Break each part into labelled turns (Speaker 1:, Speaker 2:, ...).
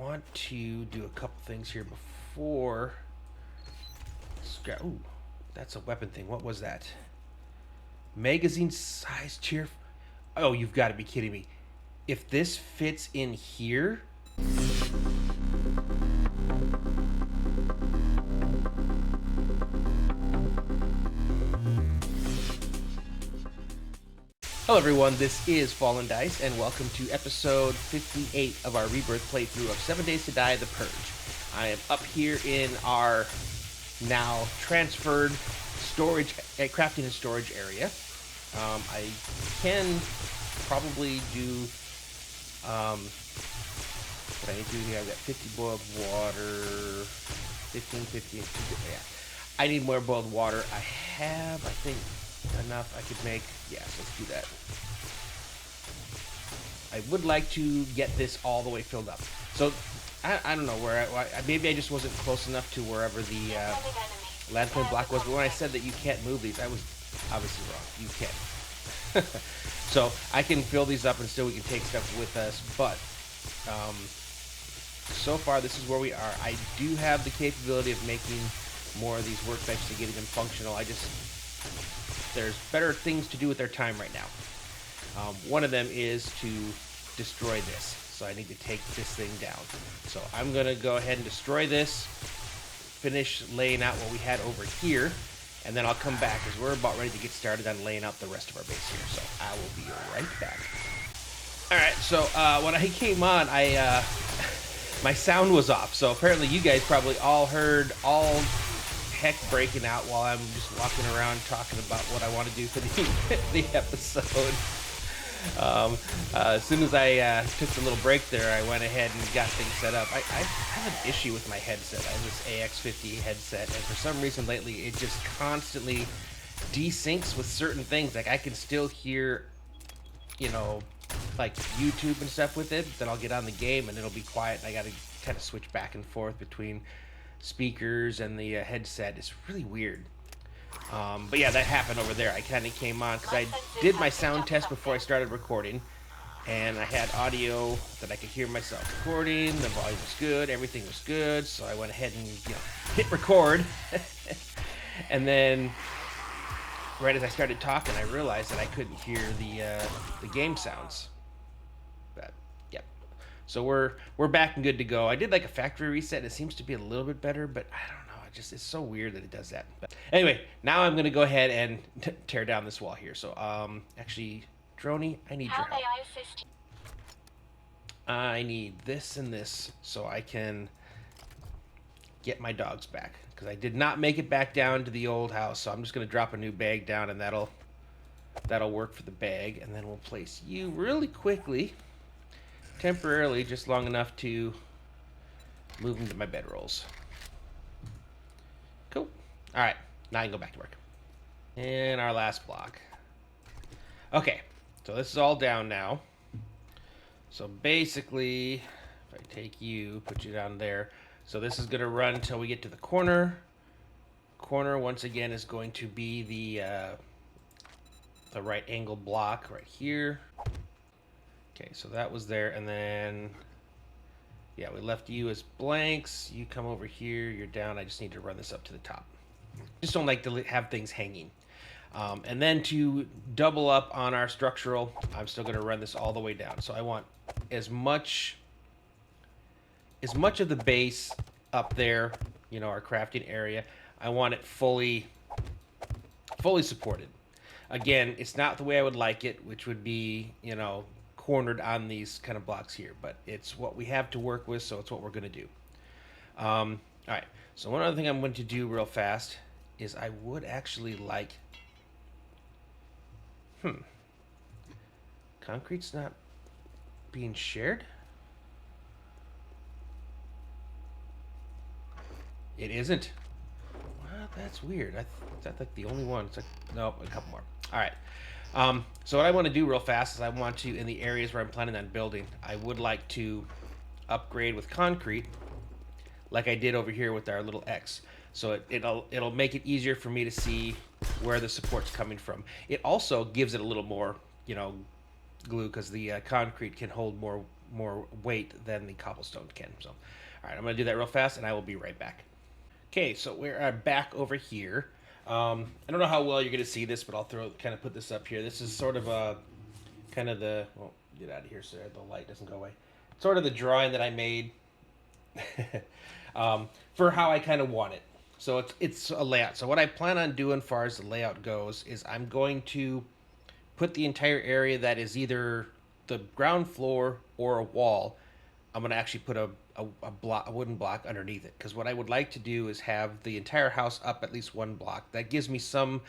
Speaker 1: want to do a couple things here before. Ooh, that's a weapon thing. What was that? Magazine size cheer. Oh, you've got to be kidding me. If this fits in here. Hello everyone, this is Fallen Dice, and welcome to episode 58 of our Rebirth playthrough of 7 Days to Die, The Purge. I am up here in our now transferred storage, crafting and storage area. I can probably do, what I need to do here, I've got 50 boiled water, 15, yeah. I need more boiled water. I have, I think, enough I could make. Yes, let's do that. I would like to get this all the way filled up. So I don't know where maybe I just wasn't close enough to wherever the landplane block was, but when I said that you can't move these, I was obviously wrong. You can. So I can fill these up and still we can take stuff with us, but so far this is where we are. I do have the capability of making more of these workbenches and getting them functional. There's better things to do with their time right now. One of them is to destroy this. So I need to take this thing down. So I'm going to go ahead and destroy this, finish laying out what we had over here, and then I'll come back because we're about ready to get started on laying out the rest of our base here. So I will be right back. Alright, so when I came on, my sound was off. So apparently you guys probably all heard all heck breaking out while I'm just walking around talking about what I want to do for the episode. As soon as I took the little break there, I went ahead and got things set up. I have an issue with my headset. I have this AX50 headset, and for some reason lately it just constantly desyncs with certain things. Like I can still hear, you know, like YouTube and stuff with it, then I'll get on the game and it'll be quiet, and I gotta kind of switch back and forth between speakers and the headset. It's really weird. But yeah, that happened over there. I kind of came on because I did my sound test before I started recording, and I had audio that I could hear myself recording. The volume was good, everything was good, so I went ahead and hit record. And then right as I started talking, I realized that I couldn't hear the game sounds. But yeah, so we're back and good to go. I did like a factory reset, and it seems to be a little bit better, but I don't know. It's so weird that it does that. But anyway, now I'm going to go ahead and tear down this wall here. So, actually, Droney, I need your help. How may I assist you? I need this and this so I can get my dogs back. Because I did not make it back down to the old house. So I'm just going to drop a new bag down, and that'll work for the bag. And then we'll place you really quickly, temporarily, just long enough to move into my bedrolls. Cool. All right, now I can go back to work. And our last block. Okay, so this is all down now. So basically, if I take you, put you down there. So this is going to run until we get to the corner. Corner, once again, is going to be the right angle block right here. Okay, so that was there, and then yeah, we left you as blanks. You come over here. You're down. I just need to run this up to the top. Just don't like to have things hanging. And then to double up on our structural, I'm still going to run this all the way down. So I want as much of the base up there, you know, our crafting area. I want it fully supported. Again, it's not the way I would like it, which would be, you know, cornered on these kind of blocks here, but it's what we have to work with, so it's what we're going to do. All right, so one other thing I'm going to do real fast is I would actually like concrete's not being shared. It isn't. Well, that's weird. Is that like the only one? It's like, nope, a couple more. All right. So what I want to do real fast is I want to, in the areas where I'm planning on building, I would like to upgrade with concrete like I did over here with our little X. So it'll make it easier for me to see where the support's coming from. It also gives it a little more, you know, glue, because the concrete can hold more more weight than the cobblestone can. So, all right, I'm gonna do that real fast, and I will be right back. Okay, so we're back over here. I don't know how well you're gonna see this, but I'll kind of put this up here. This is sort of a kind of the get out of here, sir. The light doesn't go away. Sort of the drawing that I made for how I kind of want it. So it's a layout. So what I plan on doing, as far as the layout goes, is I'm going to put the entire area that is either the ground floor or a wall. I'm going to actually put a wooden block underneath it, because what I would like to do is have the entire house up at least one block. That gives me some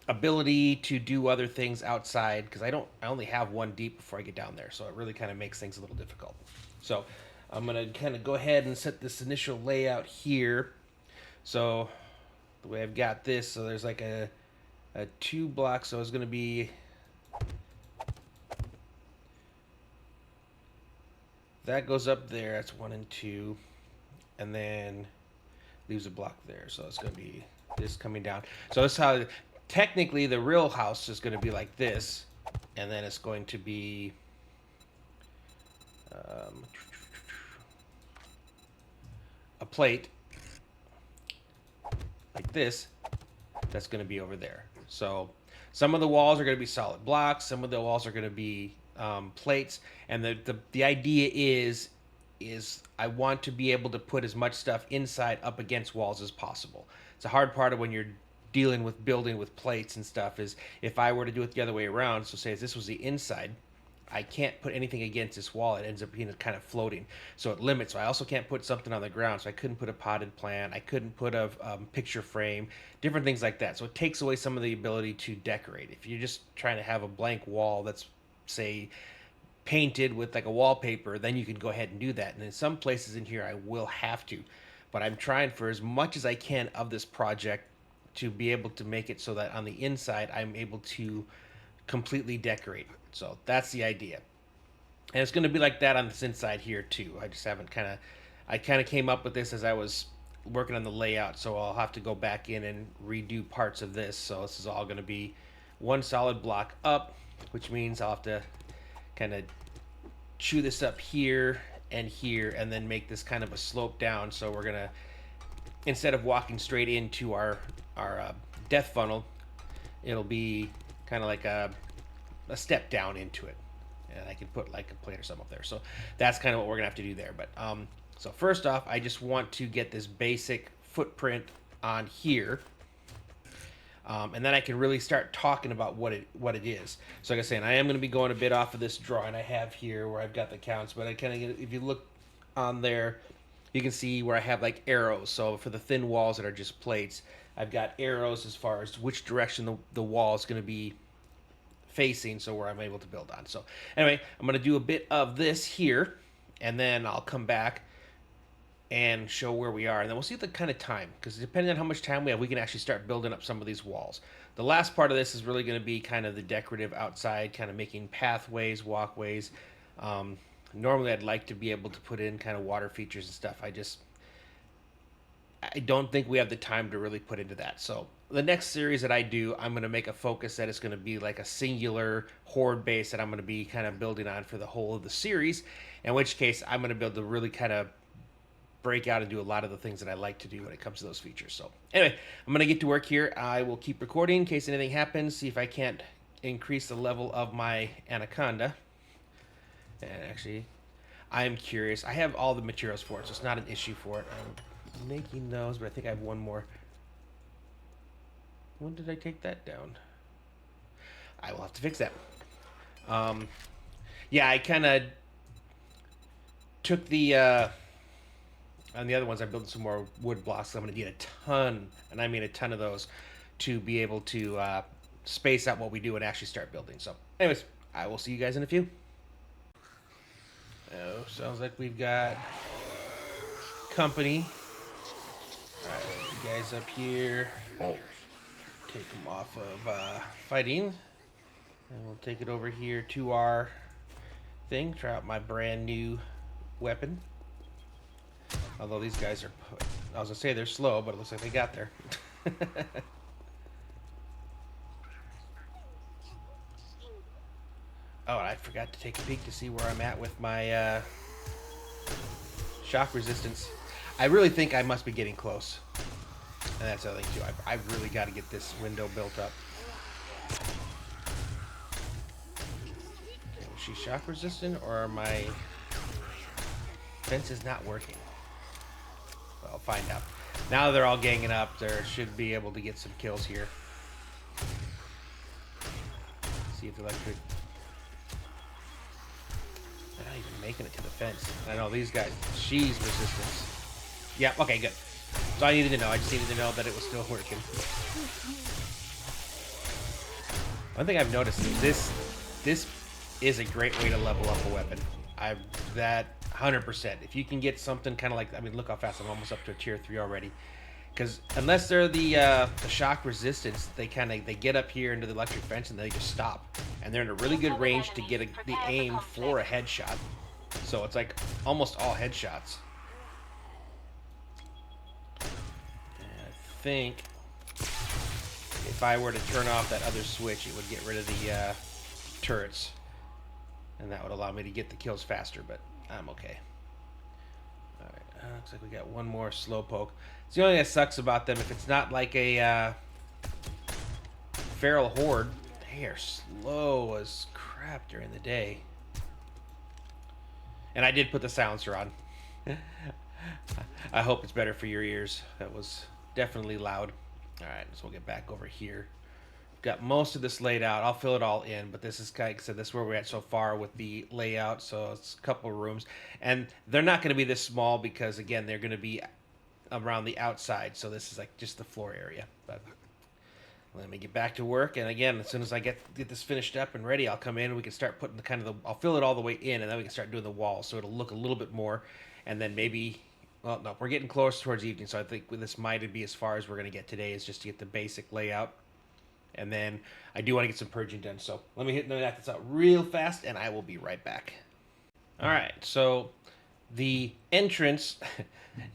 Speaker 1: ability to do other things outside, because I only have one deep before I get down there, so it really kind of makes things a little difficult. So I'm going to kind of go ahead and set this initial layout here. So the way I've got this, so there's like a 2 block, so it's going to be that goes up there. That's 1 and 2, and then leaves a block there. So it's going to be this coming down. So that's how technically the real house is going to be like this, and then it's going to be a plate like this that's going to be over there. So some of the walls are going to be solid blocks, some of the walls are going to be plates, and the idea is I want to be able to put as much stuff inside up against walls as possible. It's a hard part of when you're dealing with building with plates and stuff, is if I were to do it the other way around, so say if this was the inside, I can't put anything against this wall. It ends up being kind of floating, so it limits. So I also can't put something on the ground, so I couldn't put a potted plant, I couldn't put a picture frame, different things like that. So it takes away some of the ability to decorate. If you're just trying to have a blank wall that's, say, painted with like a wallpaper, then you can go ahead and do that. And in some places in here I will have to, but I'm trying for as much as I can of this project to be able to make it so that on the inside I'm able to completely decorate. So that's the idea, and it's going to be like that on this inside here too. I just haven't I kind of came up with this as I was working on the layout, so I'll have to go back in and redo parts of this. So this is all going to be one solid block up, which means I'll have to kind of chew this up here, and then make this kind of a slope down. So we're gonna, instead of walking straight into our death funnel, it'll be kind of like a step down into it, and I can put like a plate or something up there. So that's kind of what we're gonna have to do there. But so first off, I just want to get this basic footprint on here. And then I can really start talking about what it is. So like I was saying, I am going to be going a bit off of this drawing I have here where I've got the counts, but I kind of, if you look on there, you can see where I have like arrows. So for the thin walls that are just plates, I've got arrows as far as which direction the wall is going to be facing, so where I'm able to build on. So anyway, I'm going to do a bit of this here, and then I'll come back and show where we are, and then we'll see the kind of time, because depending on how much time we have, we can actually start building up some of these walls. The last part of this is really going to be kind of the decorative outside, kind of making pathways, walkways. Normally I'd like to be able to put in kind of water features and stuff. I don't think we have the time to really put into that. So the next series that I do, I'm going to make a focus that it's going to be like a singular horde base that I'm going to be kind of building on for the whole of the series, in which case I'm going to be able to really kind of break out and do a lot of the things that I like to do when it comes to those features. So anyway, I'm going to get to work here. I will keep recording in case anything happens, see if I can't increase the level of my anaconda. And actually, I'm curious. I have all the materials for it, so it's not an issue for it. I'm making those, but I think I have one more. When did I take that down? I will have to fix that. Yeah, I kind of took the... on the other ones, I'm building some more wood blocks. I'm going to need a ton, and I mean a ton of those, to be able to space out what we do and actually start building. So anyways, I will see you guys in a few. Oh, sounds like we've got company. All right, you guys up here. Take them off of fighting. And we'll take it over here to our thing. Try out my brand new weapon. Although these guys are, I was going to say they're slow, but it looks like they got there. Oh, I forgot to take a peek to see where I'm at with my shock resistance. I really think I must be getting close. And that's the other thing, too. I've really got to get this window built up. Okay, was she shock resistant, or my fence is not working? Well, I'll find out. Now they're all ganging up. There should be able to get some kills here. See if the electric... They're not even making it to the fence. I know these guys. She's resistance. Yeah, okay, good. So I needed to know. I just needed to know that it was still working. One thing I've noticed is this is a great way to level up a weapon. That 100%. If you can get something kind of like, I mean, look how fast I'm almost up to a tier 3 already. Because unless they're the shock resistance, they get up here into the electric fence and they just stop, and they're in a really good range to get the aim for a headshot. So it's like almost all headshots. And I think if I were to turn off that other switch, it would get rid of the turrets, and that would allow me to get the kills faster. But I'm okay. All right, looks like we got one more slowpoke. It's the only thing that sucks about them. If it's not like a feral horde, they are slow as crap during the day. And I did put the silencer on. I hope it's better for your ears. That was definitely loud. All right, so we'll get back over here. Got most of this laid out. I'll fill it all in, but this is, like I said, this is where we're at so far with the layout. So it's a couple of rooms, and they're not going to be this small because, again, they're going to be around the outside. So this is like just the floor area. But let me get back to work, and again, as soon as I get this finished up and ready, I'll come in and we can start putting the I'll fill it all the way in, and then we can start doing the walls, so it'll look a little bit more, and then maybe, well, no, we're getting close towards evening, so I think this might be as far as we're going to get today, is just to get the basic layout, and then I do want to get some purging done, so let me knock this out real fast, and I will be right back. All right, so the entrance,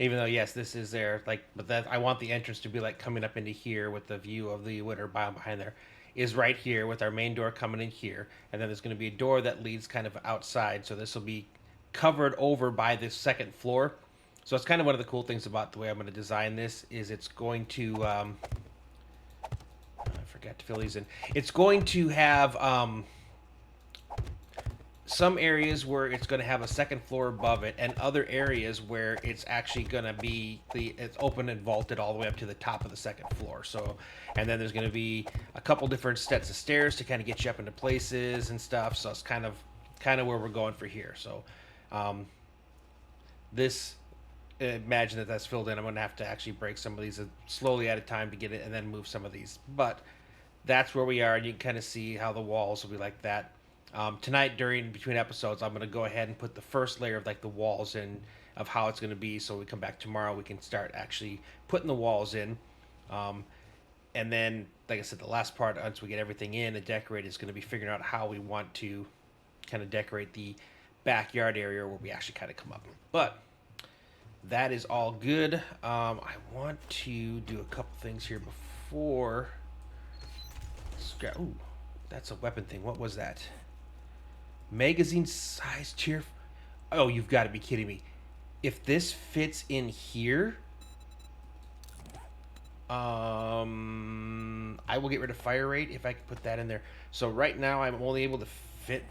Speaker 1: even though, yes, this is there, like, but that I want the entrance to be like coming up into here with the view of the winter biome behind there, is right here with our main door coming in here, and then there's going to be a door that leads kind of outside, so this will be covered over by this second floor. So it's kind of one of the cool things about the way I'm going to design this, is it's going to I forgot to fill these in. It's going to have some areas where it's going to have a second floor above it, and other areas where it's actually going to be it's open and vaulted all the way up to the top of the second floor. So, and then there's going to be a couple different sets of stairs to kind of get you up into places and stuff. So it's kind of where we're going for here. So, this, imagine that's filled in. I'm going to have to actually break some of these slowly at a time to get it, and then move some of these. But that's where we are, and you can kind of see how the walls will be like that. Tonight, between episodes, I'm going to go ahead and put the first layer of like the walls in, of how it's going to be, so we come back tomorrow, we can start actually putting the walls in. And then, like I said, the last part, once we get everything in and decorated, is going to be figuring out how we want to kind of decorate the backyard area where we actually kind of come up. But that is all good. I want to do a couple things here before. Ooh, that's a weapon thing. What was that? Magazine size tier. Oh, you've got to be kidding me. If this fits in here, I will get rid of fire rate if I can put that in there. So right now I'm only able to fit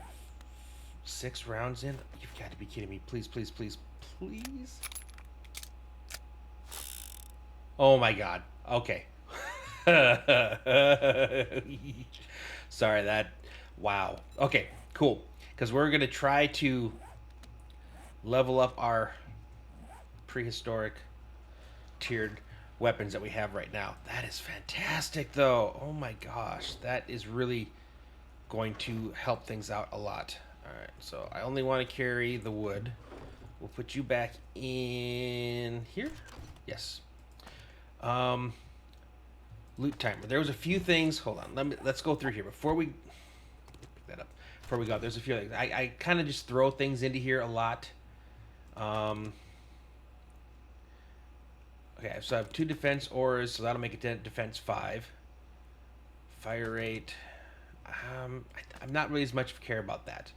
Speaker 1: 6 rounds in. You've got to be kidding me. Please, please, please, please. Oh my God. Okay. Sorry, that. Wow. Okay, cool. Because we're going to try to level up our prehistoric tiered weapons that we have right now. That is fantastic, though. Oh my gosh. That is really going to help things out a lot. All right, so I only want to carry the wood. We'll put you back in here. Yes. Loot timer. There was a few things. Hold on. Let's go through here before we pick that up. Before we go, there's a few things. I kind of just throw things into here a lot. Okay, so I have 2 defense auras, so that'll make it defense 5. Fire rate. I'm not really as much care about that.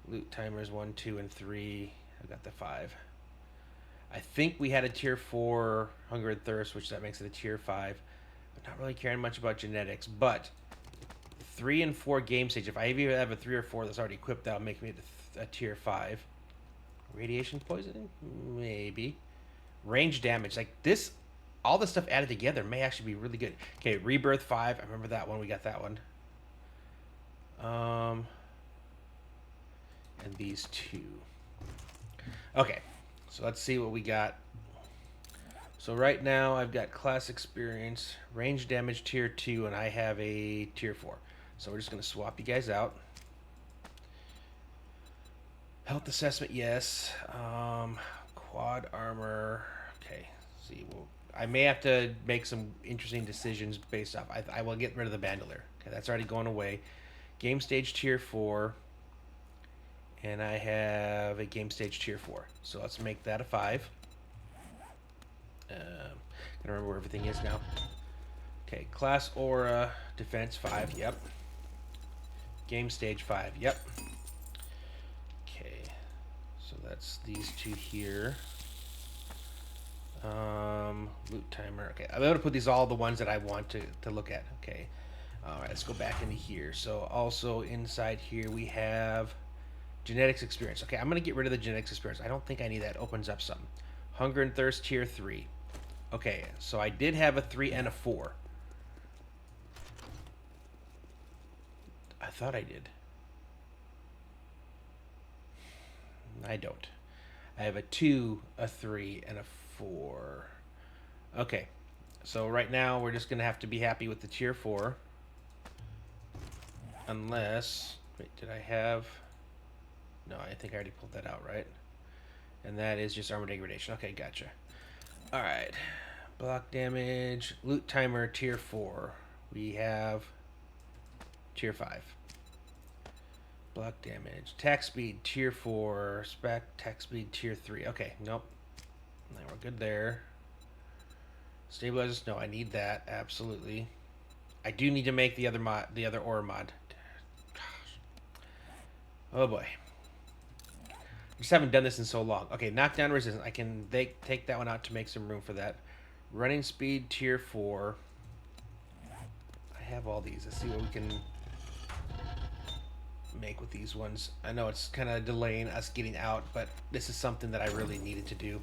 Speaker 1: Loot timers 1, 2, and 3. I got the 5. I think we had a tier 4 Hunger and Thirst, which that makes it a tier 5. I'm not really caring much about genetics, but 3 and 4 game stage. If I even have a 3 or 4 that's already equipped, that'll make me a tier 5. Radiation poisoning? Maybe. Range damage. Like this, all the stuff added together may actually be really good. Okay, Rebirth 5. I remember that one. We got that one. And these 2. Okay, so let's see what we got. So right now I've got class experience, range damage tier 2, and I have a tier 4. So we're just going to swap you guys out. Health assessment, yes. Quad armor. Okay, see, I may have to make some interesting decisions based off. I will get rid of the bandolier. Okay, that's already going away. Game stage tier 4. And I have a game stage tier 4. So let's make that a 5. I don't remember where everything is now. Okay, class aura, defense 5, yep. Game stage 5, yep. Okay, so that's these 2 here. Loot timer, okay. I'm going to put these all the ones that I want to look at, okay. Alright, let's go back into here. So also inside here we have genetics experience. Okay, I'm going to get rid of the genetics experience. I don't think I need that. It opens up some. Hunger and Thirst tier 3. Okay, so I did have a 3 and a 4. I thought I did. I don't. I have a 2, a 3, and a 4. Okay, so right now we're just going to have to be happy with the tier 4. Unless... Wait, did I have... No, I think I already pulled that out, right? And that is just armor degradation. Okay, gotcha. Alright. Block damage. Loot timer, tier 4. We have tier 5. Block damage. Attack speed, tier 4. Spec, attack speed, tier 3. Okay, nope. Now we're good there. Stabilizers, no, I need that. Absolutely. I do need to make the other mod, the other aura mod. Gosh. Oh boy. Just haven't done this in so long. Okay, knockdown resistance. I can take that one out to make some room for that. Running speed, tier 4. I have all these. Let's see what we can make with these ones. I know it's kind of delaying us getting out, but this is something that I really needed to do.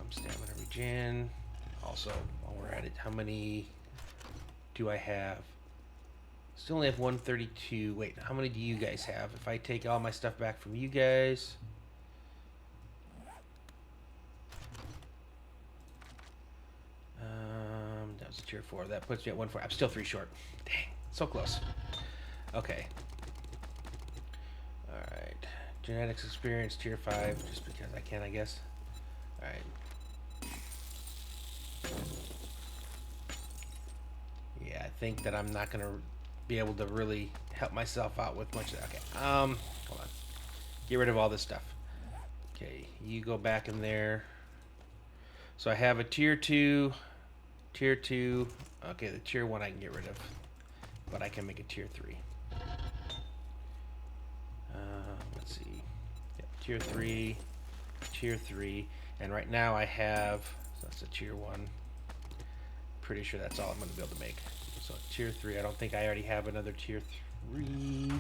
Speaker 1: Stamina regen. Also, while we're at it, how many do I have? Still only have 132. Wait, how many do you guys have? If I take all my stuff back from you guys... that was a tier 4. That puts me at 1-4. I'm still 3 short. Dang, so close. Okay. Alright. Genetics experience, tier 5, just because I can, I guess. Alright. Yeah, I think that I'm not going to be able to really help myself out with much of that. Okay, hold on. Get rid of all this stuff. Okay, you go back in there. So I have a tier 2, tier 2. Okay, the tier 1 I can get rid of, but I can make a tier 3. Let's see. Yep, tier 3, tier 3, and right now I have, so that's a tier 1. Pretty sure that's all I'm going to be able to make. So tier 3, I don't think I already have another tier 3.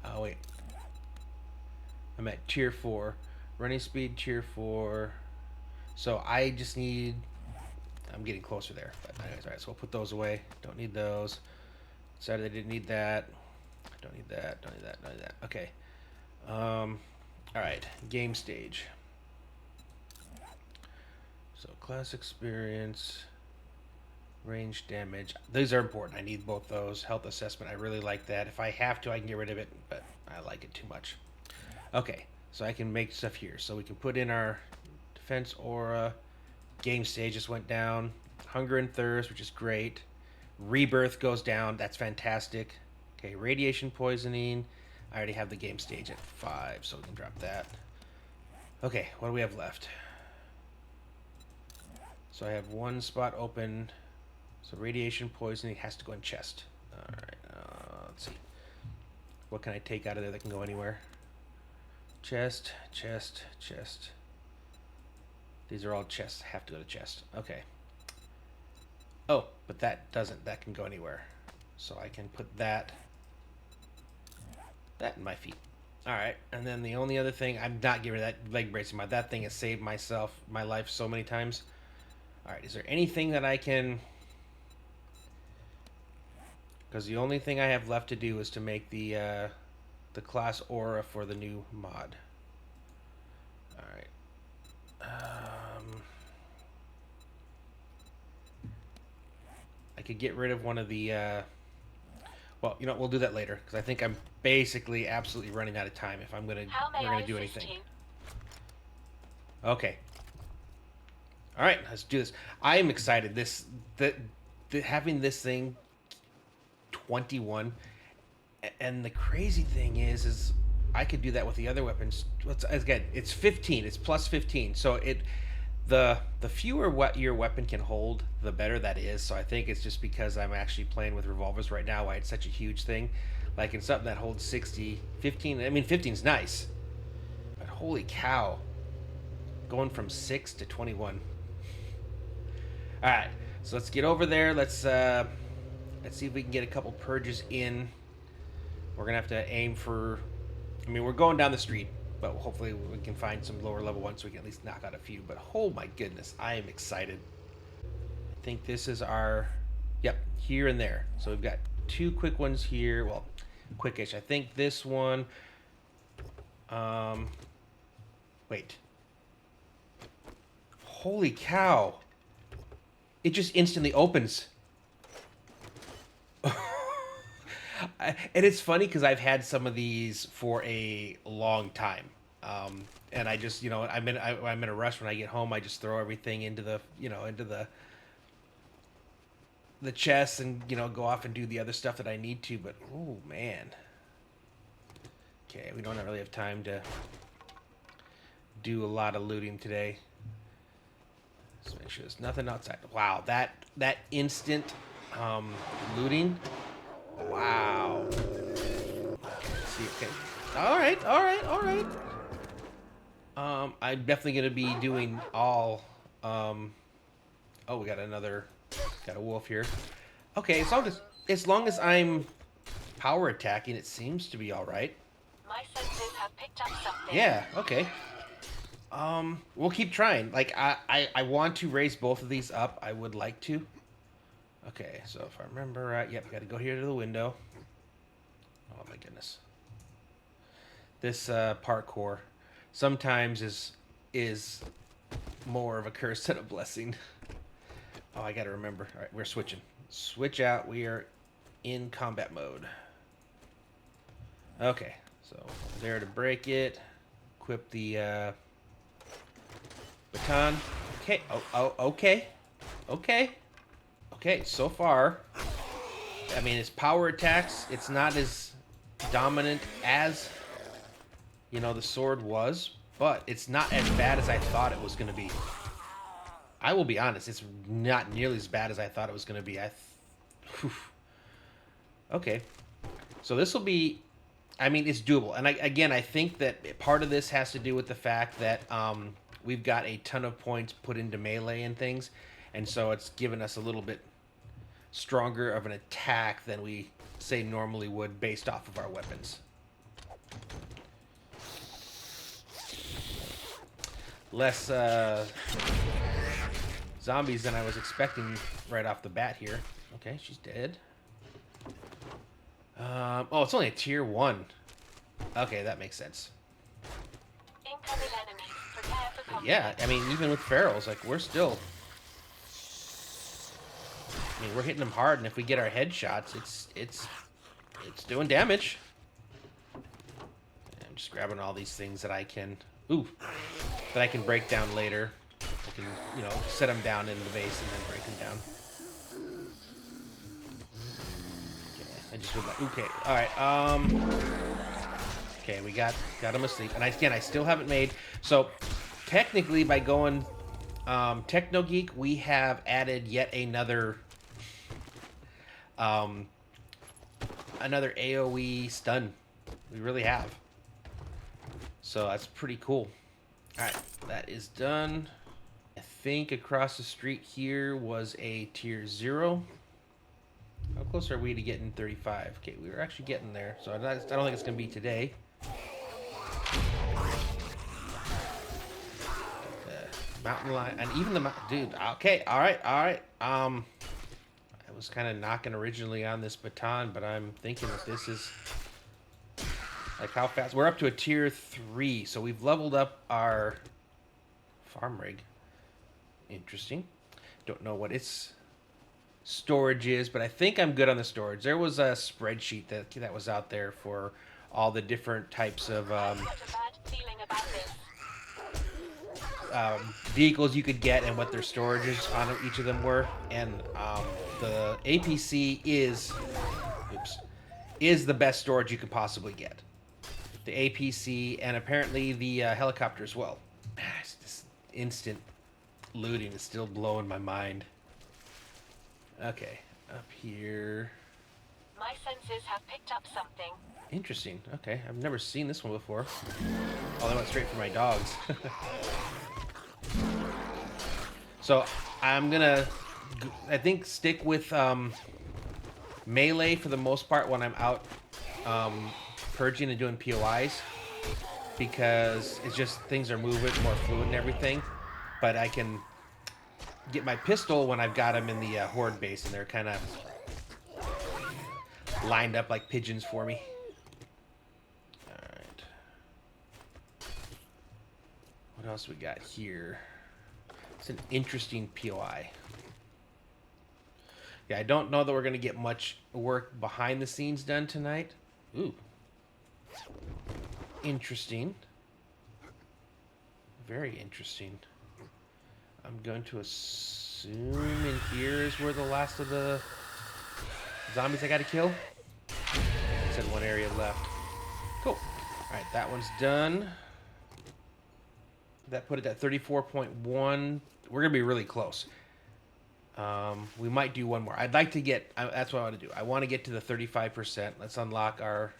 Speaker 1: Oh wait, I'm at tier 4. Running speed, tier 4. So I just need, I'm getting closer there. But anyways, alright, so we'll put those away. Don't need those. Decided I didn't need that. Don't need that, don't need that, don't need that. Okay. Alright, game stage. So class experience, range damage. These are important. I need both those. Health assessment, I really like that. If I have to, I can get rid of it, but I like it too much. Okay, so I can make stuff here. So we can put in our defense aura. Game stage just went down. Hunger and Thirst, which is great. Rebirth goes down. That's fantastic. Okay, radiation poisoning. I already have the game stage at 5, so we can drop that. Okay, what do we have left? So I have one spot open So radiation poisoning has to go in chest. All right. Let's see. What can I take out of there that can go anywhere? Chest, chest, chest. These are all chests. Have to go to chest. Okay. Oh, but that doesn't. That can go anywhere. So I can put that in my feet. All right. And then the only other thing, I'm not giving that leg brace. That thing has saved my life so many times. All right. Is there anything that I can... Because the only thing I have left to do is to make the class aura for the new mod. All right. I could get rid of one of the... well, you know, we'll do that later, because I think I'm basically absolutely running out of time if we're gonna do anything. Okay. All right, let's do this. I am excited. Having this thing 21, and the crazy thing is I could do that with the other weapons. Again, it's 15. It's plus 15. So the fewer what your weapon can hold, the better that is. So I think it's just because I'm actually playing with revolvers right now why it's such a huge thing. Like in something that holds 60, 15. I mean, 15 is nice, but holy cow, going from 6 to 21. All right, so let's get over there. Let's see if we can get a couple purges in. We're gonna have to aim for... I mean, we're going down the street, but hopefully we can find some lower level ones so we can at least knock out a few. But oh my goodness, I am excited. I think this is our... Yep, here and there. So we've got 2 quick ones here. Well, quickish. I think this one... Wait. Holy cow. It just instantly opens. And it's funny because I've had some of these for a long time, and I just, you know, I'm in a rush when I get home. I just throw everything into the, you know, into the chest, and you know, go off and do the other stuff that I need to. But oh man, okay, we don't really have time to do a lot of looting today. Let's make sure there's nothing outside. Wow, that instant looting. Wow. Let's see, okay. All right. I'm definitely gonna be doing all. Oh, we got a wolf here. Okay, as long as I'm power attacking, it seems to be all right.
Speaker 2: My senses have picked up something.
Speaker 1: Yeah. Okay. We'll keep trying. Like I want to raise both of these up. I would like to. Okay, so if I remember right, yep, got to go here to the window. Oh my goodness. This parkour sometimes is more of a curse than a blessing. Oh, I got to remember. All right, we're switching. Switch out. We are in combat mode. Okay, so there to break it. Equip the baton. Okay. Oh, okay. Okay. Okay, so far, I mean, it's power attacks. It's not as dominant as, you know, the sword was, but it's not as bad as I thought it was going to be. I will be honest, it's not nearly as bad as I thought it was going to be. Okay, so this will be, I mean, it's doable. And again, I think that part of this has to do with the fact that we've got a ton of points put into melee and things, and so it's given us a little bit stronger of an attack than we, say, normally would based off of our weapons. Less zombies than I was expecting right off the bat here. Okay, she's dead. Oh, it's only a tier 1. Okay, that makes sense.
Speaker 2: Incoming enemies. Prepare for combat.
Speaker 1: Yeah, I mean, even with ferals, like, we're still... I mean, we're hitting them hard, and if we get our headshots, it's doing damage. I'm just grabbing all these things that I can... Ooh! That I can break down later. I can, you know, set them down in the base and then break them down. Okay, I just feel like... Okay, alright, okay, we got him asleep. And I still haven't made... So, technically, by going Techno Geek, we have added yet another another AoE stun. We really have. So that's pretty cool. Alright, that is done. I think across the street here was a tier 0. How close are we to getting 35? Okay, we were actually getting there. So I don't think it's going to be today. Mountain lion, and even the dude. Okay, all right. I was kind of knocking originally on this baton, but I'm thinking that this is like how fast we're up to a tier 3, so we've leveled up our farm rig. Interesting. Don't know what its storage is, but I think I'm good on the storage. There was a spreadsheet that was out there for all the different types of
Speaker 2: I've got a bad feeling about this.
Speaker 1: vehicles you could get and what their storages on each of them were, and the APC is the best storage you could possibly get. The APC and apparently the helicopter as well. This instant looting is still blowing my mind. Okay, up here.
Speaker 2: My senses have picked up something.
Speaker 1: Interesting. Okay, I've never seen this one before. Oh, they went straight for my dogs. So I'm gonna, I think, stick with melee for the most part when I'm out purging and doing POIs, because it's just things are moving more fluid and everything. But I can get my pistol when I've got them in the horde base and they're kind of lined up like pigeons for me. Alright. What else we got here? It's an interesting POI. Yeah, I don't know that we're going to get much work behind the scenes done tonight. Ooh. Interesting. Very interesting. I'm going to assume in here is where the last of the zombies I got to kill. It said one area left. Cool. Alright, that one's done. That put it at 34.1. We're going to be really close. We might do one more. I'd like to get... that's what I want to do. I want to get to the 35%. Let's unlock our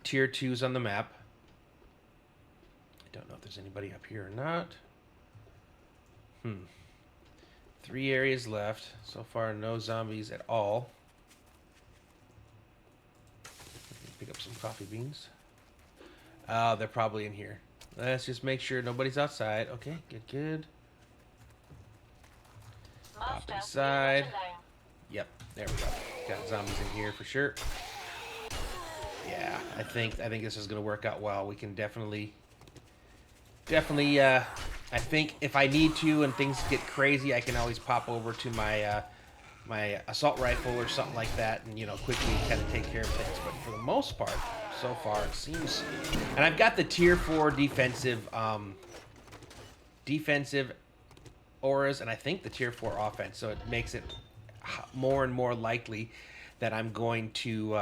Speaker 1: tier 2s on the map. I don't know if there's anybody up here or not. 3 areas left. So far, no zombies at all. Pick up some coffee beans. They're probably in here. Let's just make sure nobody's outside. Okay, good. Pop inside. Yep, there we go. Got zombies in here for sure. Yeah, I think this is gonna work out well. We can definitely. I think if I need to and things get crazy, I can always pop over to my my assault rifle or something like that, and quickly kind of take care of things. But for the most part, so far it seems. And I've got the tier 4 defensive auras, and I think the tier 4 offense, so it makes it more and more likely that I'm going to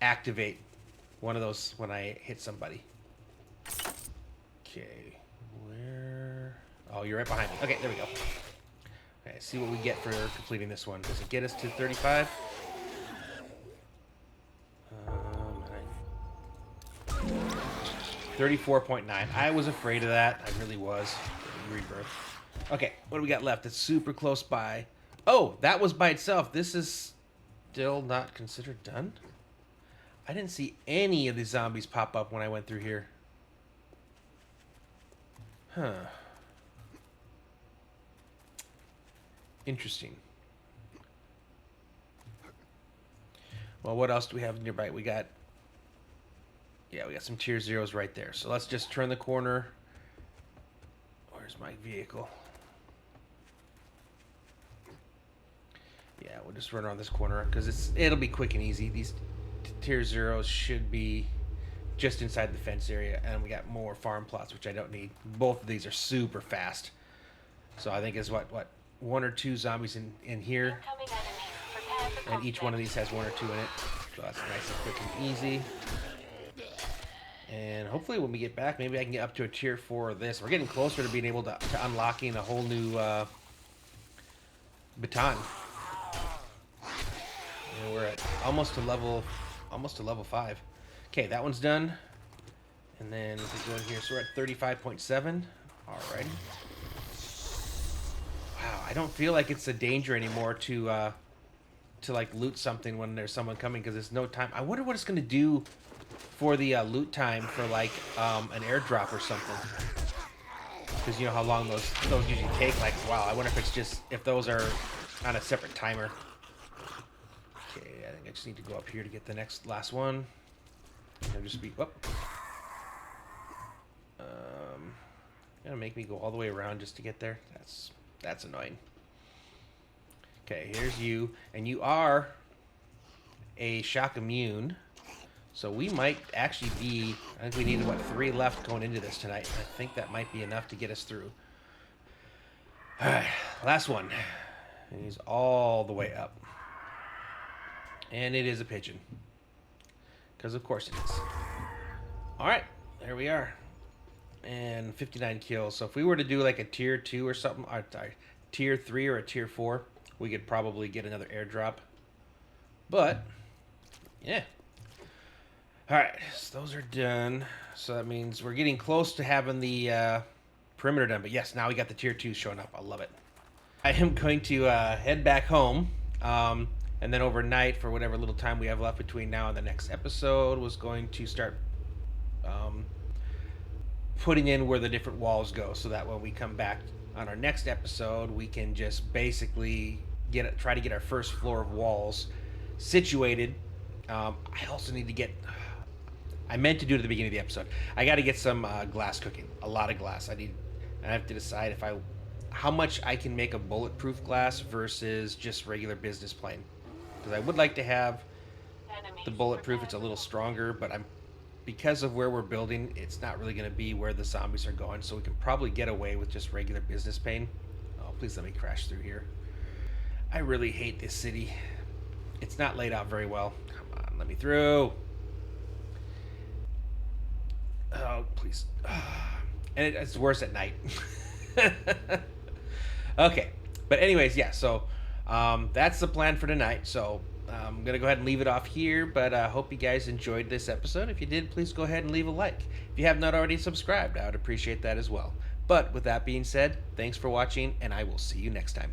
Speaker 1: activate one of those when I hit somebody. Okay, where? Oh, you're right behind me. Okay, there we go. Okay, see what we get for completing this one. Does it get us to 35? 34.9. I was afraid of that. I really was. Rebirth. Okay, what do we got left? It's super close by. Oh, that was by itself. This is still not considered done? I didn't see any of the zombies pop up when I went through here. Huh. Interesting. Well, what else do we have nearby? We got some tier 0s right there. So let's just turn the corner. Where's my vehicle? Yeah, we'll just run around this corner because it'll be quick and easy. These tier 0s should be just inside the fence area, and we got more farm plots, which I don't need. Both of these are super fast. So I think it's what 1 or 2 zombies in here, and each one of these has 1 or 2 in it. So that's nice and quick and easy. And hopefully when we get back, maybe I can get up to a tier 4 of this. We're getting closer to being able to unlocking a whole new baton. And we're at almost to level 5. Okay, that one's done. And then if we go here, so we're at 35.7. Alrighty. Wow, I don't feel like it's a danger anymore to like loot something when there's someone coming, because there's no time. I wonder what it's gonna do for the loot time for like an airdrop or something. Because you know how long those usually take. Like, wow, I wonder if it's just if those are on a separate timer. Okay, I think I just need to go up here to get the last one. It'll just be whoop. Gonna make me go all the way around just to get there. That's annoying. Okay, here's you, and you are a shock immune, so we might actually be. I think we need what 3 left going into this tonight. I think that might be enough to get us through. All right, last one. And he's all the way up, and it is a pigeon, because of course it is. All right, there we are. And 59 kills. So if we were to do like a tier 2 or something, or tier 3 or a tier 4, we could probably get another airdrop. But yeah. All right, so those are done. So that means we're getting close to having the perimeter done. But yes, now we got the tier 2 showing up. I love it. I am going to head back home, and then overnight, for whatever little time we have left between now and the next episode, was going to start putting in where the different walls go, so that when we come back on our next episode, we can just basically try to get our first floor of walls situated. I also need to get. I meant to do it at the beginning of the episode. I got to get some glass cooking. A lot of glass. I have to decide how much I can make a bulletproof glass versus just regular business plane. Because I would like to have the bulletproof. It's a little stronger, but because of where we're building, it's not really going to be where the zombies are going, so we can probably get away with just regular business pane. Oh, please let me crash through here. I really hate this city. It's not laid out very well. Come on, let me through. Oh, please. And it's worse at night. Okay, but anyways, yeah, so that's the plan for tonight. So I'm going to go ahead and leave it off here, but I hope you guys enjoyed this episode. If you did, please go ahead and leave a like. If you have not already subscribed, I would appreciate that as well. But with that being said, thanks for watching, and I will see you next time.